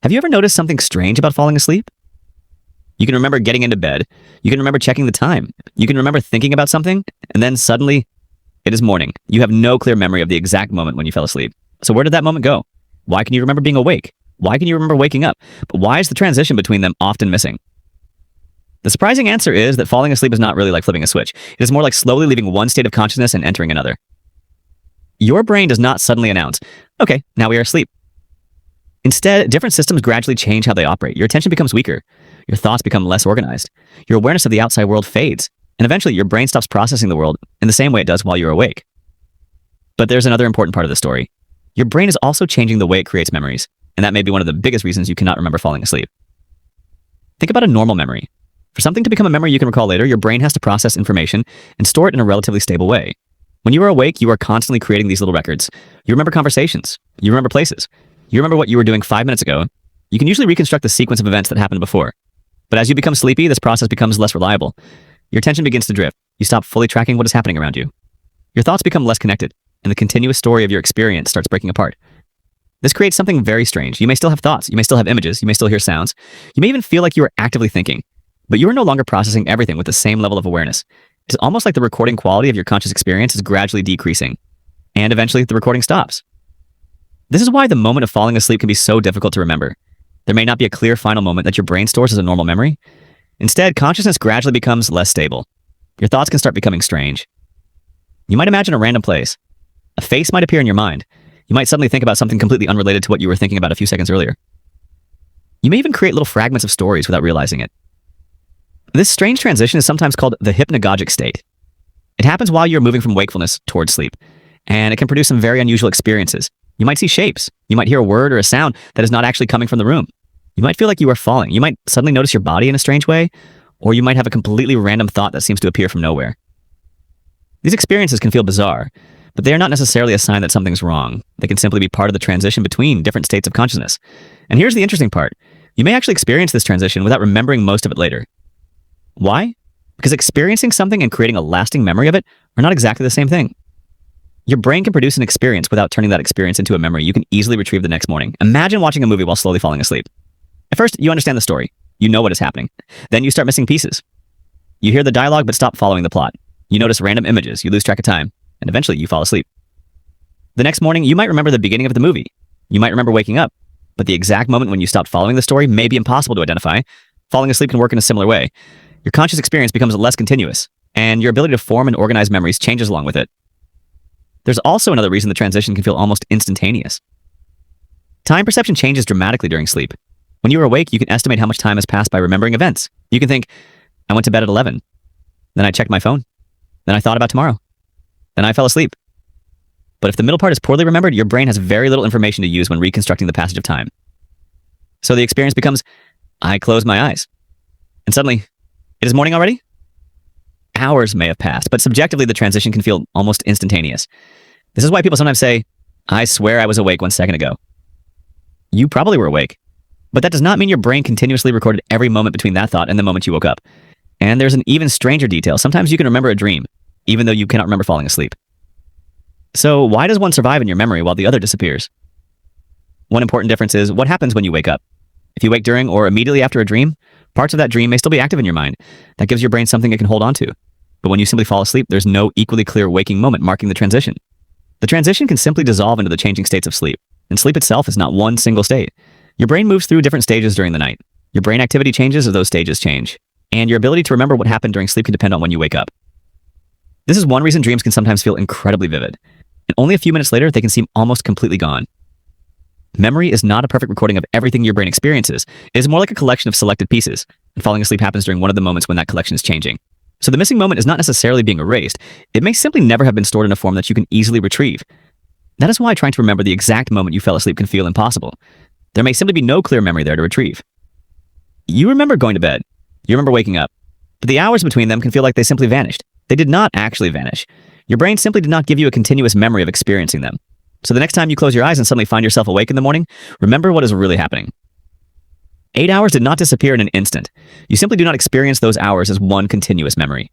Have you ever noticed something strange about falling asleep? You can remember getting into bed. You can remember checking the time. You can remember thinking about something, and then suddenly, it is morning. You have no clear memory of the exact moment when you fell asleep. So where did that moment go? Why can you remember being awake? Why can you remember waking up? But why is the transition between them often missing? The surprising answer is that falling asleep is not really like flipping a switch. It is more like slowly leaving one state of consciousness and entering another. Your brain does not suddenly announce, okay, now we are asleep. Instead, different systems gradually change how they operate. Your attention becomes weaker. Your thoughts become less organized. Your awareness of the outside world fades. And eventually, your brain stops processing the world in the same way it does while you're awake. But there's another important part of the story. Your brain is also changing the way it creates memories. And that may be one of the biggest reasons you cannot remember falling asleep. Think about a normal memory. For something to become a memory you can recall later, your brain has to process information and store it in a relatively stable way. When you are awake, you are constantly creating these little records. You remember conversations. You remember places. You remember what you were doing 5 minutes ago. You can usually reconstruct the sequence of events that happened before. But as you become sleepy, this process becomes less reliable. Your attention begins to drift. You stop fully tracking what is happening around you. Your thoughts become less connected, and the continuous story of your experience starts breaking apart. This creates something very strange. You may still have thoughts. You may still have images. You may still hear sounds. You may even feel like you are actively thinking, but you are no longer processing everything with the same level of awareness. It's almost like the recording quality of your conscious experience is gradually decreasing, and eventually the recording stops. This is why the moment of falling asleep can be so difficult to remember. There may not be a clear final moment that your brain stores as a normal memory. Instead, consciousness gradually becomes less stable. Your thoughts can start becoming strange. You might imagine a random place. A face might appear in your mind. You might suddenly think about something completely unrelated to what you were thinking about a few seconds earlier. You may even create little fragments of stories without realizing it. This strange transition is sometimes called the hypnagogic state. It happens while you're moving from wakefulness towards sleep, and it can produce some very unusual experiences. You might see shapes. You might hear a word or a sound that is not actually coming from the room. You might feel like you are falling. You might suddenly notice your body in a strange way, or you might have a completely random thought that seems to appear from nowhere. These experiences can feel bizarre, but they are not necessarily a sign that something's wrong. They can simply be part of the transition between different states of consciousness. And here's the interesting part. You may actually experience this transition without remembering most of it later. Why? Because experiencing something and creating a lasting memory of it are not exactly the same thing. Your brain can produce an experience without turning that experience into a memory you can easily retrieve the next morning. Imagine watching a movie while slowly falling asleep. At first, you understand the story. You know what is happening. Then you start missing pieces. You hear the dialogue but stop following the plot. You notice random images. You lose track of time. And eventually, you fall asleep. The next morning, you might remember the beginning of the movie. You might remember waking up. But the exact moment when you stopped following the story may be impossible to identify. Falling asleep can work in a similar way. Your conscious experience becomes less continuous, and your ability to form and organize memories changes along with it. There's also another reason the transition can feel almost instantaneous. Time perception changes dramatically during sleep. When you are awake, you can estimate how much time has passed by remembering events. You can think, I went to bed at 11. Then I checked my phone. Then I thought about tomorrow. Then I fell asleep. But if the middle part is poorly remembered, your brain has very little information to use when reconstructing the passage of time. So the experience becomes, I closed my eyes. And suddenly, it is morning already? Hours may have passed, but subjectively the transition can feel almost instantaneous. This is why people sometimes say, I swear I was awake 1 second ago. You probably were awake, but that does not mean your brain continuously recorded every moment between that thought and the moment you woke up. And there's an even stranger detail. Sometimes you can remember a dream, even though you cannot remember falling asleep. So why does one survive in your memory while the other disappears? One important difference is what happens when you wake up. If you wake during or immediately after a dream, parts of that dream may still be active in your mind. That gives your brain something it can hold on to. But when you simply fall asleep, there's no equally clear waking moment marking the transition. The transition can simply dissolve into the changing states of sleep, and sleep itself is not one single state. Your brain moves through different stages during the night. Your brain activity changes as those stages change, and your ability to remember what happened during sleep can depend on when you wake up. This is one reason dreams can sometimes feel incredibly vivid, and only a few minutes later, they can seem almost completely gone. Memory is not a perfect recording of everything your brain experiences. It is more like a collection of selected pieces, and falling asleep happens during one of the moments when that collection is changing. So the missing moment is not necessarily being erased. It may simply never have been stored in a form that you can easily retrieve. That is why trying to remember the exact moment you fell asleep can feel impossible. There may simply be no clear memory there to retrieve. You remember going to bed. You remember waking up. But the hours between them can feel like they simply vanished. They did not actually vanish. Your brain simply did not give you a continuous memory of experiencing them. So the next time you close your eyes and suddenly find yourself awake in the morning, remember what is really happening. 8 hours did not disappear in an instant. You simply do not experience those hours as one continuous memory.